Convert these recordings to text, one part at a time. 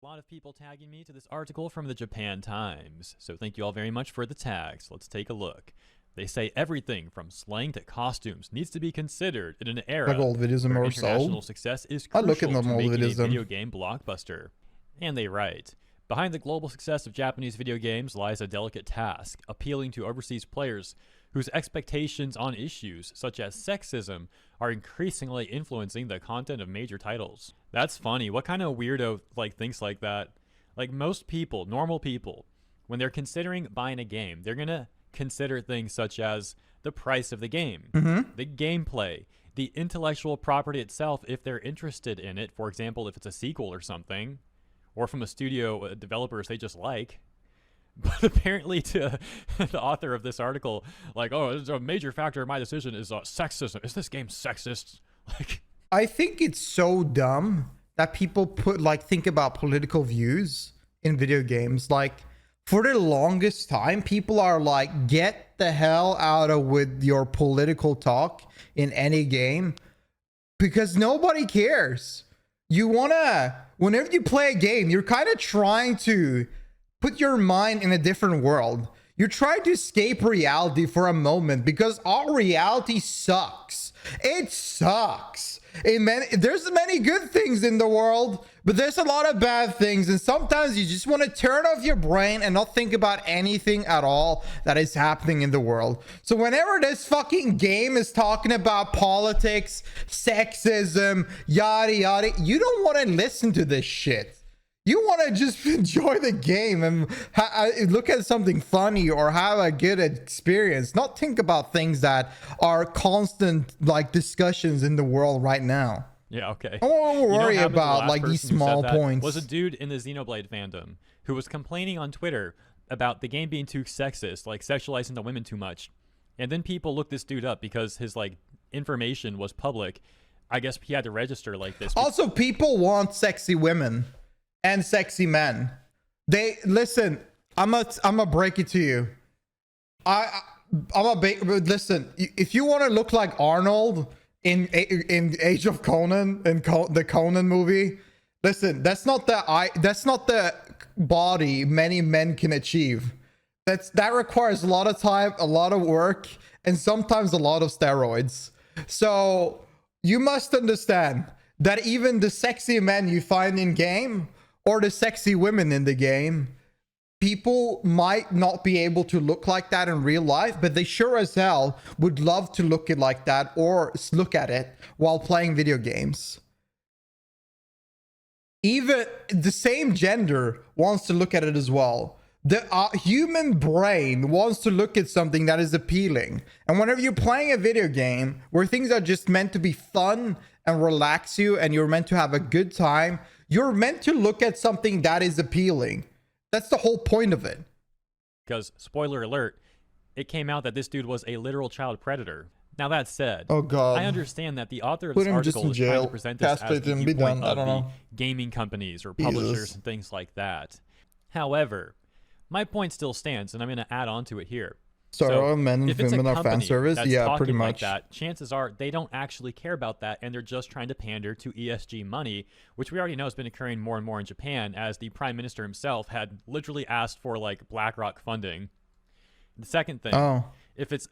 lot of people tagging me to this article from the Japan Times, so thank you all very much for the tags. Let's take a look. They say everything from slang to costumes needs to be considered in an era Like old videos where more international sold. success is I crucial look at them to old making a videos then. video game blockbuster. And they write, behind the global success of Japanese video games lies a delicate task, appealing to overseas players whose expectations on issues such as sexism are increasingly influencing the content of major titles. That's funny. What kind of weirdo thinks like that? Like, most people, normal people, when they're considering buying a game, they're gonna consider things such as the price of the game, the gameplay, the intellectual property itself if they're interested in it. For example, if it's a sequel or something, or from a studio, developers they just like. But apparently to the author of this article, it's a major factor in my decision is sexism. Is this game sexist? I think it's so dumb that people think about political views in video games. For the longest time, people are like, get the hell out of with your political talk in any game, because nobody cares. Whenever you play a game, you're kind of trying to put your mind in a different world. You're trying to escape reality for a moment, because our reality sucks. It sucks. There's many good things in the world, but there's a lot of bad things. And sometimes you just want to turn off your brain and not think about anything at all that is happening in the world. So whenever this fucking game is talking about politics, sexism, yada yada, you don't want to listen to this shit. You want to just enjoy the game and look at something funny or have a good experience, not think about things that are constant discussions in the world right now. Yeah, okay. I don't worry about these small points. Was a dude in the Xenoblade fandom who was complaining on Twitter about the game being too sexist, sexualizing the women too much. And then people looked this dude up because his information was public. I guess he had to register like this. Also, people want sexy women and sexy men. Listen, I'm a break it to you. Listen, if you want to look like Arnold in Age of Conan and the Conan movie, listen, that's not the body many men can achieve. That requires a lot of time, a lot of work, and sometimes a lot of steroids. So you must understand that even the sexy men you find in game, or the sexy women in the game, people might not be able to look like that in real life, but they sure as hell would love to look it like that or look at it while playing video games. Even the same gender wants to look at it as well. The human brain wants to look at something that is appealing. And whenever you're playing a video game where things are just meant to be fun and relax you and you're meant to have a good time, you're meant to look at something that is appealing. That's the whole point of it. Because, spoiler alert, it came out that this dude was a literal child predator. Now, that said, oh God, I understand that the author of put this him just article in is jail, trying to present this as castrate the him, be viewpoint done. I of don't the know. gaming companies or publishers Jesus. and things like that. However, my point still stands, and I'm going to add on to it here. So men and if it's a women are fan company service? that's Yeah, talking pretty like much. that, chances are they don't actually care about that, and they're just trying to pander to ESG money, which we already know has been occurring more and more in Japan, as the prime minister himself had literally asked for BlackRock funding. The second thing, if it's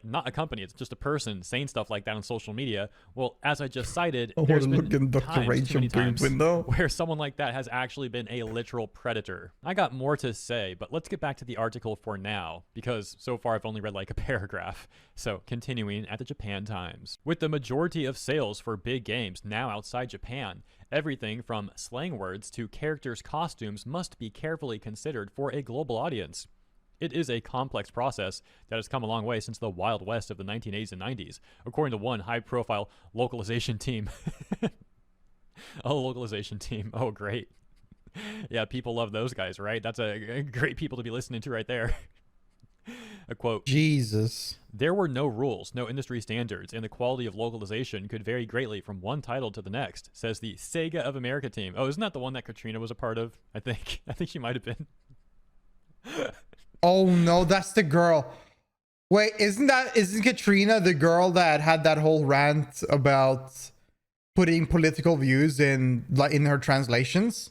not a company, it's just a person saying stuff like that on social media, well, as I just cited, there's been times, too many times where someone like that has actually been a literal predator. I got more to say, but let's get back to the article for now, because so far I've only read a paragraph. So continuing at the Japan Times. With the majority of sales for big games now outside Japan, everything from slang words to characters' costumes must be carefully considered for a global audience. It is a complex process that has come a long way since the Wild West of the 1980s and 90s, according to one high-profile localization team. Oh, localization team. Oh, great. Yeah, people love those guys, right? That's a great people to be listening to right there. A quote. Jesus. There were no rules, no industry standards, and the quality of localization could vary greatly from one title to the next, says the Sega of America team. Oh, isn't that the one that Katrina was a part of? I think she might have been. Oh no, that's the girl. Wait, isn't Katrina the girl that had that whole rant about putting political views in her translations?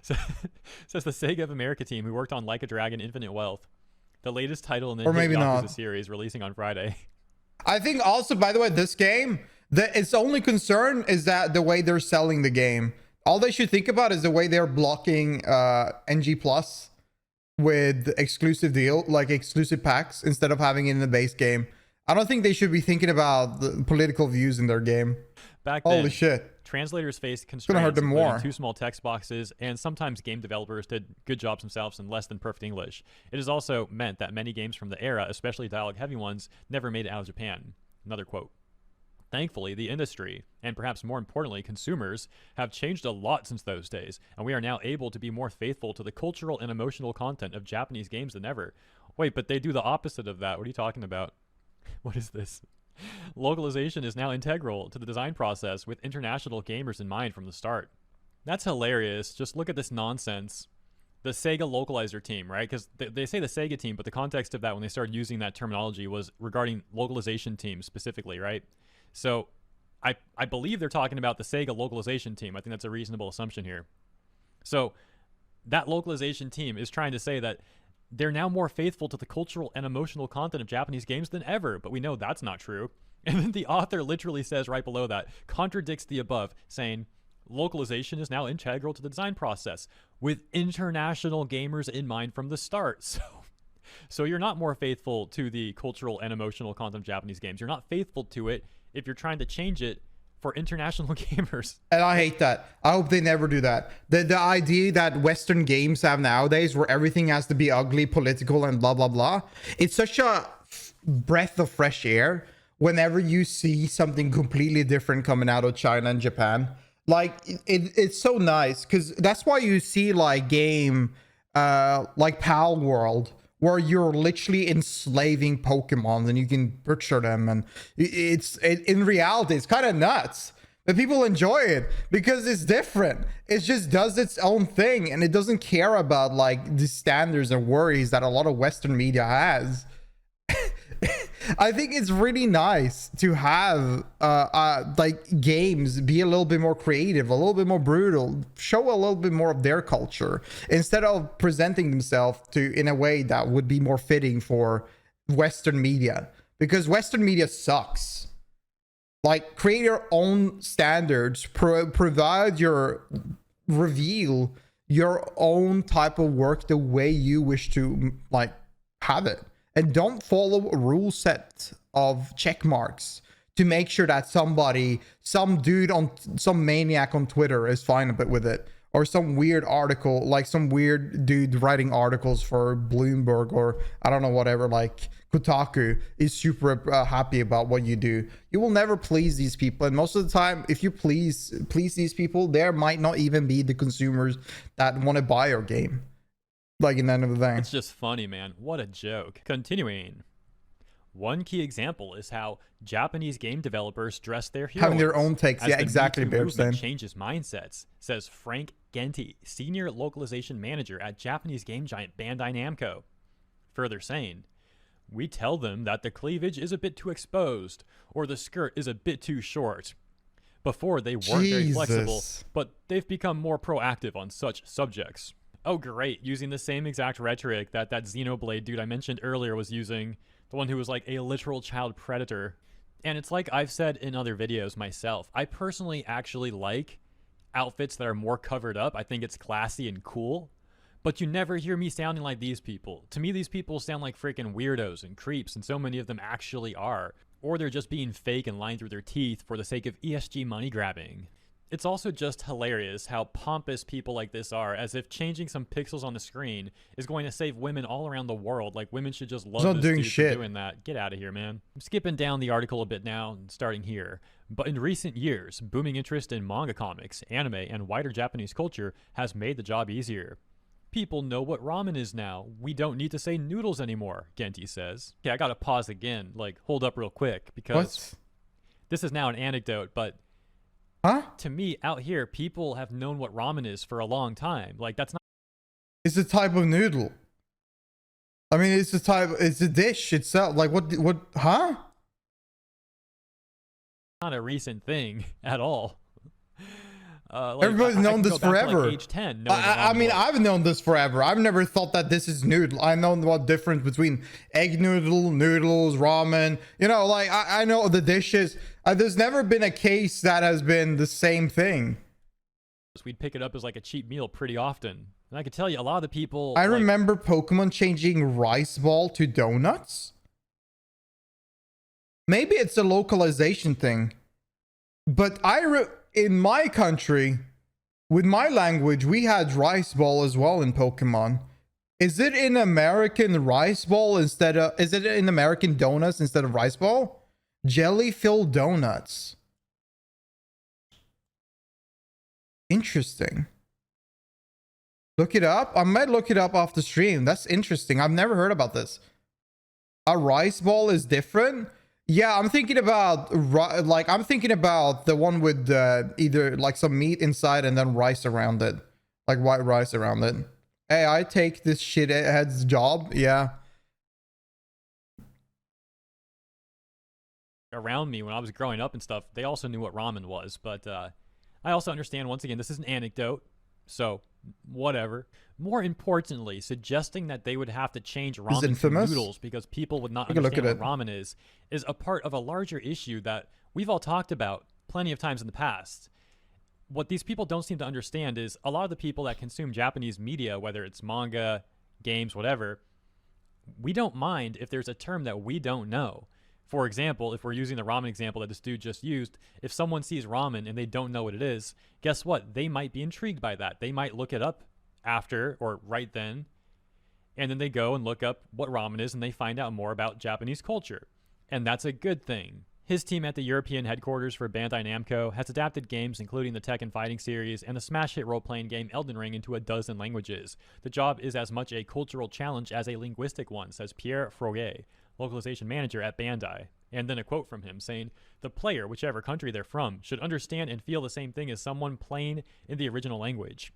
So, says the Sega of America team who worked on Like a Dragon Infinite Wealth, the latest title in the Or hit maybe Yakuza not. series, releasing on Friday. I think also, by the way, this game, its only concern is that the way they're selling the game. All they should think about is the way they're blocking NG Plus with exclusive deal, like exclusive packs, instead of having it in the base game. I don't think they should be thinking about the political views in their game. Back Holy then, shit. translators faced gonna hurt constraints, them including more. too small text boxes, and sometimes game developers did good jobs themselves in less than perfect English. It has also meant that many games from the era, especially dialogue-heavy ones, never made it out of Japan. Another quote. Thankfully, the industry, and perhaps more importantly, consumers, have changed a lot since those days, and we are now able to be more faithful to the cultural and emotional content of Japanese games than ever. Wait, but they do the opposite of that. What are you talking about? What is this? Localization is now integral to the design process with international gamers in mind from the start. That's hilarious. Just look at this nonsense. The Sega localizer team, right? Because they say the Sega team, but the context of that when they started using that terminology was regarding localization teams specifically, right? So I believe they're talking about the Sega localization team. I think that's a reasonable assumption here. So that localization team is trying to say that they're now more faithful to the cultural and emotional content of Japanese games than ever, but we know that's not true. And then the author literally says right below that, contradicts the above, saying, localization is now integral to the design process with international gamers in mind from the start. So you're not more faithful to the cultural and emotional content of Japanese games. You're not faithful to it if you're trying to change it for international gamers. And I hate that. I hope they never do that. The idea that Western games have nowadays where everything has to be ugly, political, and blah, blah, blah. It's such a breath of fresh air whenever you see something completely different coming out of China and Japan. Like, it's so nice because that's why you see like game like Pal World, where you're literally enslaving Pokemon and you can butcher them, and in reality it's kind of nuts, but people enjoy it because it's different. It just does its own thing and it doesn't care about like the standards and worries that a lot of Western media has. I think it's really nice to have like games be a little bit more creative, a little bit more brutal, show a little bit more of their culture instead of presenting themselves to in a way that would be more fitting for Western media, because Western media sucks. Like, create your own standards, provide your reveal your own type of work the way you wish to like have it. And don't follow a rule set of check marks to make sure that somebody, some dude on some maniac on Twitter is fine with it, or some weird article, like some weird dude writing articles for Bloomberg or I don't know, whatever, like Kotaku is super happy about what you do. You will never please these people, and most of the time, if you please these people, there might not even be the consumers that want to buy your game. Like, in the end of the day, it's just funny, man. What a joke. Continuing. One key example is how Japanese game developers dress their heroes. Having their own takes. Yeah, exactly. Movement changes mindsets, says Frank Genti, senior localization manager at Japanese game giant Bandai Namco. Further saying, we tell them that the cleavage is a bit too exposed or the skirt is a bit too short. Before, they weren't very flexible, but they've become more proactive on such subjects. Oh, great. Using the same exact rhetoric that Xenoblade dude I mentioned earlier was using, the one who was like a literal child predator. And it's like I've said in other videos myself, I personally actually like outfits that are more covered up. I think it's classy and cool. But you never hear me sounding like these people. To me, these people sound like freaking weirdos and creeps, and so many of them actually are. Or they're just being fake and lying through their teeth for the sake of ESG money grabbing. It's also just hilarious how pompous people like this are, as if changing some pixels on the screen is going to save women all around the world. Like, women should just love this dude for doing that. Get out of here, man. I'm skipping down the article a bit now, starting here. But in recent years, booming interest in manga comics, anime, and wider Japanese culture has made the job easier. People know what ramen is now. We don't need to say noodles anymore, Genti says. Okay, I gotta pause again. Like, hold up real quick, because this is now an anecdote, but to me, out here, people have known what ramen is for a long time. Like, that's not... It's a type of noodle. I mean, it's a dish itself. Like, what, not a recent thing at all. Everybody's known can this go back to, forever. like, age 10. knowing what I ramen mean, was. I've known this forever. I've never thought that this is new. I know what difference between egg noodles, ramen. You know, like I know the dishes. There's never been a case that has been the same thing. We'd pick it up as like a cheap meal pretty often. And I could tell you, a lot of the people. I remember Pokemon changing rice ball to donuts. Maybe it's a localization thing, but in my country, with my language, we had rice ball as well in Pokemon. Is it in American rice ball is it in American donuts instead of rice ball? Jelly filled donuts. Interesting. Look it up. I might look it up off the stream. That's interesting. I've never heard about this. A rice ball is different. Yeah, I'm thinking about the one with either like some meat inside and then rice around it, like white rice around it. Hey, I take this shithead's job. Yeah. Around me when I was growing up and stuff, they also knew what ramen was. But I also understand, once again, this is an anecdote, so whatever. More importantly, suggesting that they would have to change ramen to noodles because people would not understand what ramen is a part of a larger issue that we've all talked about plenty of times in the past. What these people don't seem to understand is a lot of the people that consume Japanese media, whether it's manga, games, whatever, we don't mind if there's a term that we don't know. For example, if we're using the ramen example that this dude just used, if someone sees ramen and they don't know what it is, guess what? They might be intrigued by that. They might look it up after or right then, and then they go and look up what ramen is and they find out more about Japanese culture. And that's a good thing. His team at the European headquarters for Bandai Namco has adapted games including the Tekken Fighting series and the smash hit role-playing game Elden Ring into a dozen languages. The job is as much a cultural challenge as a linguistic one, says Pierre Froget, localization manager at Bandai. And then a quote from him saying, "The player, whichever country they're from, should understand and feel the same thing as someone playing in the original language."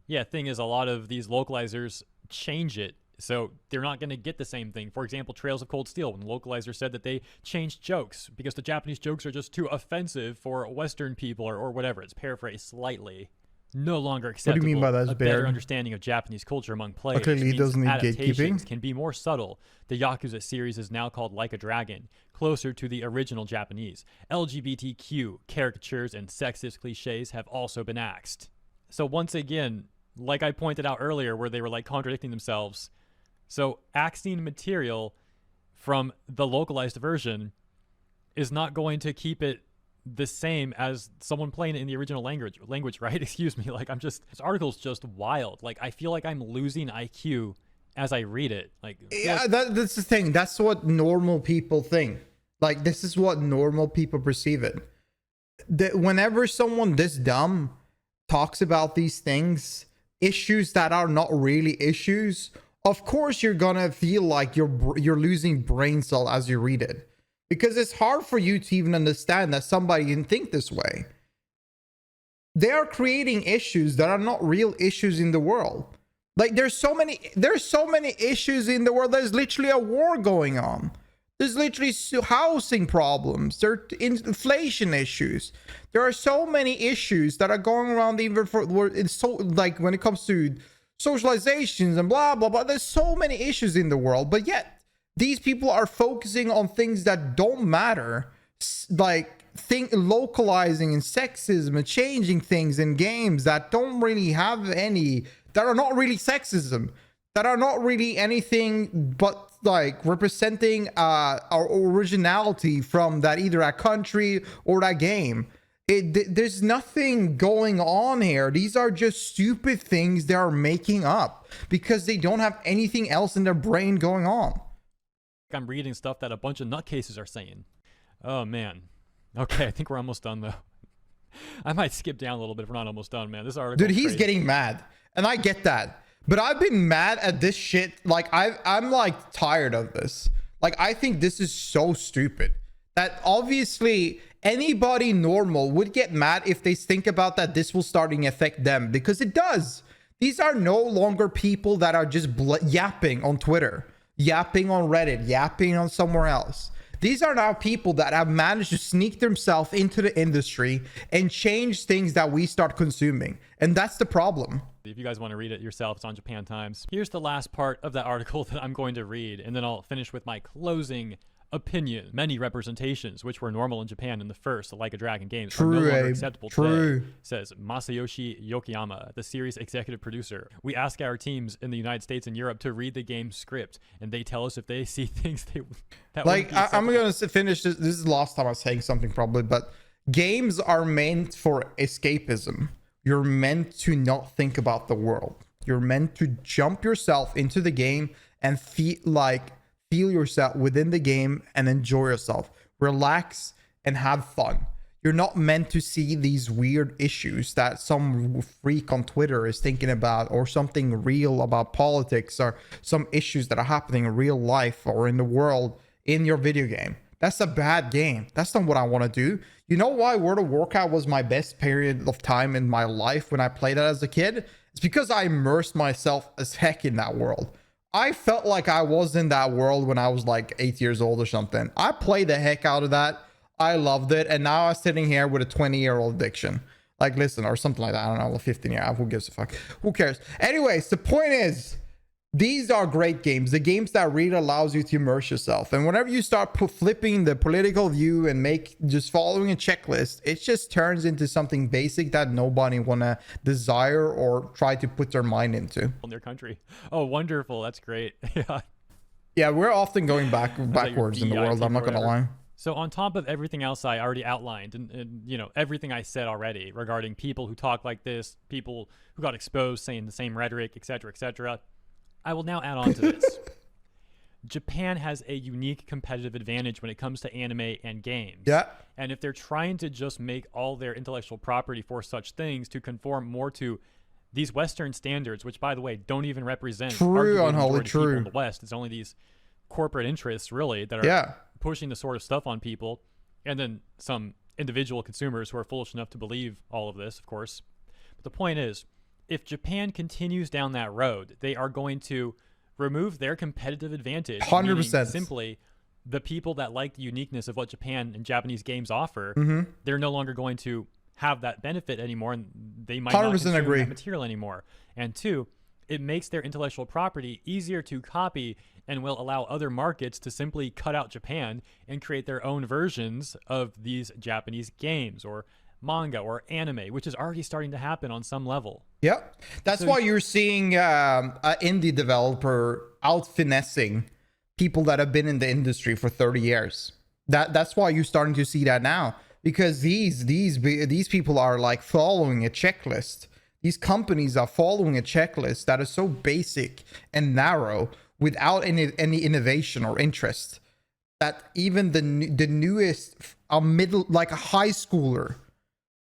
Yeah, thing is, a lot of these localizers change it, so they're not going to get the same thing. For example, Trails of Cold Steel, when the localizer said that they changed jokes because the Japanese jokes are just too offensive for Western people or whatever. It's paraphrased slightly. No longer acceptable. What do you mean by that, a better understanding of Japanese culture among players. Clearly, he doesn't need adaptations gatekeeping. Can be more subtle. The Yakuza series is now called Like a Dragon, closer to the original Japanese. LGBTQ caricatures and sexist cliches have also been axed. So once again, like I pointed out earlier, where they were like contradicting themselves. So axing material from the localized version is not going to keep it the same as someone playing it in the original language, right? Excuse me. Like, this article's just wild. Like, I feel like I'm losing IQ as I read it. Like, yeah, that's the thing. That's what normal people think. Like, this is what normal people perceive it. Whenever someone this dumb talks about these things, issues that are not really issues, of course you're gonna feel like you're losing brain cell as you read it. Because it's hard for you to even understand that somebody can think this way. They are creating issues that are not real issues in the world. Like, there's so many issues in the world. There's literally a war going on. There's literally housing problems. There are inflation issues. There are so many issues that are going around even it's so, like, when it comes to socializations and blah blah blah. There's so many issues in the world, but yet these people are focusing on things that don't matter, like localizing and sexism and changing things in games that don't really have any, that are not really sexism, that are not really anything but like representing our originality from that either a country or that game. There's nothing going on here. These are just stupid things they are making up because they don't have anything else in their brain going on. I'm reading stuff that a bunch of nutcases are saying. Oh man. Okay, I think we're almost done though. I might skip down a little bit if we're not almost done, man. This article, dude, he's getting mad, and I get that. But I've been mad at this shit. Like, I'm like tired of this. Like, I think this is so stupid that obviously anybody normal would get mad if they think about that this will starting to affect them, because it does. These are no longer people that are just yapping on Twitter, yapping on Reddit, yapping on somewhere else. These are now people that have managed to sneak themselves into the industry and change things that we start consuming. And that's the problem. If you guys want to read it yourself, it's on Japan Times. Here's the last part of that article that I'm going to read, and then I'll finish with my closing opinion. Many representations which were normal in Japan in the first Like a Dragon games are no longer acceptable today, says Masayoshi Yokoyama, the series executive producer. We ask our teams in the United States and Europe to read the game script, and they tell us if they see things that like I'm gonna finish this. This is the last time I was saying something probably, but games are meant for escapism. You're meant to not think about the world. You're meant to jump yourself into the game and feel yourself within the game and enjoy yourself, relax and have fun. You're not meant to see these weird issues that some freak on Twitter is thinking about, or something real about politics, or some issues that are happening in real life or in the world in your video game. That's a bad game. That's not what I want to do. You know why World of Warcraft was my best period of time in my life when I played it as a kid? It's because I immersed myself as heck in that world. I felt like I was in that world when I was like 8 years old or something. I played the heck out of that. I loved it. And now I'm sitting here with a 20-year-old addiction. Like, listen, or something like that. I don't know, 15-year. Who gives a fuck? Who cares? Anyways, the point is, these are great games. The games that really allows you to immerse yourself. And whenever you start flipping the political view and just following a checklist, it just turns into something basic that nobody want to desire or try to put their mind into. In their country. Oh, wonderful. That's great. Yeah. Yeah, we're often going backwards in the world. I'm not going to lie. So on top of everything else I already outlined, and you know, everything I said already regarding people who talk like this, people who got exposed saying the same rhetoric, etc., I will now add on to this. Japan has a unique competitive advantage when it comes to anime and games. Yeah. And if they're trying to just make all their intellectual property for such things to conform more to these Western standards, which, by the way, don't even represent true, unholy people true in the West. It's only these corporate interests, really, that are pushing the sort of stuff on people. And then some individual consumers who are foolish enough to believe all of this, of course. But the point is, if Japan continues down that road, they are going to remove their competitive advantage. 100%. Simply, the people that like the uniqueness of what Japan and Japanese games offer, they're no longer going to have that benefit anymore, and they might not consume that material anymore. And two, it makes their intellectual property easier to copy and will allow other markets to simply cut out Japan and create their own versions of these Japanese games or manga or anime, which is already starting to happen on some level. Yep. That's why you're seeing an indie developer out finessing people that have been in the industry for 30 years. That's why you're starting to see that now, because these people are like following a checklist. These companies are following a checklist that is so basic and narrow without any innovation or interest that even the newest, a high schooler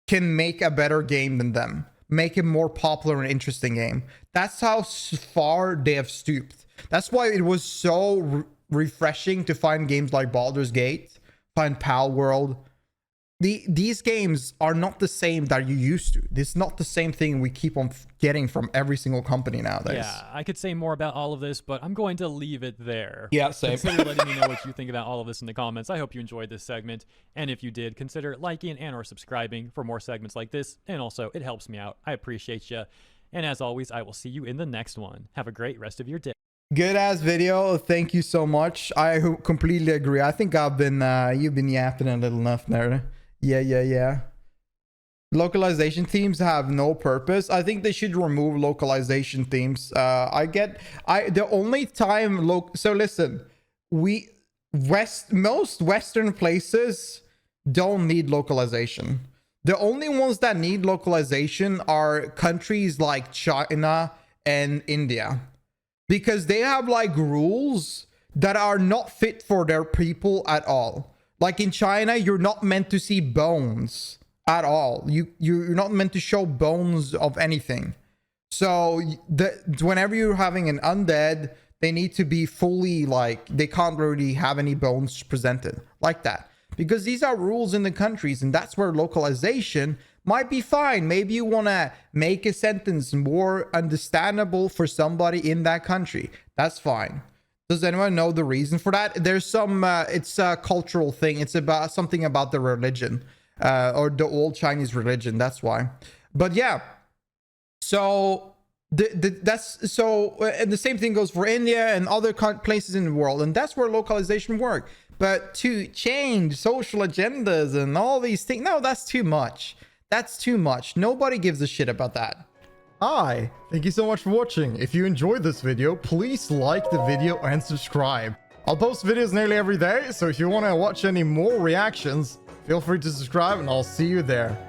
can make a better game than them, make a more popular and interesting game. That's how far they have stooped. That's why it was so refreshing to find games like Baldur's Gate, find Pal World. These games are not the same that you used to. This is not the same thing we keep on getting from every single company nowadays. Yeah, I could say more about all of this, but I'm going to leave it there. Yeah, same. Consider letting me know what you think about all of this in the comments. I hope you enjoyed this segment, and if you did, consider liking and or subscribing for more segments like this, and also, it helps me out. I appreciate you, and as always, I will see you in the next one. Have a great rest of your day. Good ass video. Thank you so much. I completely agree. I think you've been yapping a little enough there. Yeah. Localization themes have no purpose. I think they should remove localization themes. The only time so listen, most Western places don't need localization. The only ones that need localization are countries like China and India, because they have like rules that are not fit for their people at all. Like in China, you're not meant to see bones at all. You're not meant to show bones of anything. So whenever you're having an undead, they need to be fully like, they can't really have any bones presented like that. Because these are rules in the countries, and that's where localization might be fine. Maybe you want to make a sentence more understandable for somebody in that country. That's fine. Does anyone know the reason for that? There's some, it's a cultural thing. It's about something about the religion, or the old Chinese religion. That's why. But yeah, so that's so, and the same thing goes for India and other places in the world, and that's where localization work. But to change social agendas and all these things, no, that's too much. That's too much. Nobody gives a shit about that. Hi, thank you so much for watching. If you enjoyed this video, please like the video and subscribe. I'll post videos nearly every day, so if you want to watch any more reactions, feel free to subscribe and I'll see you there.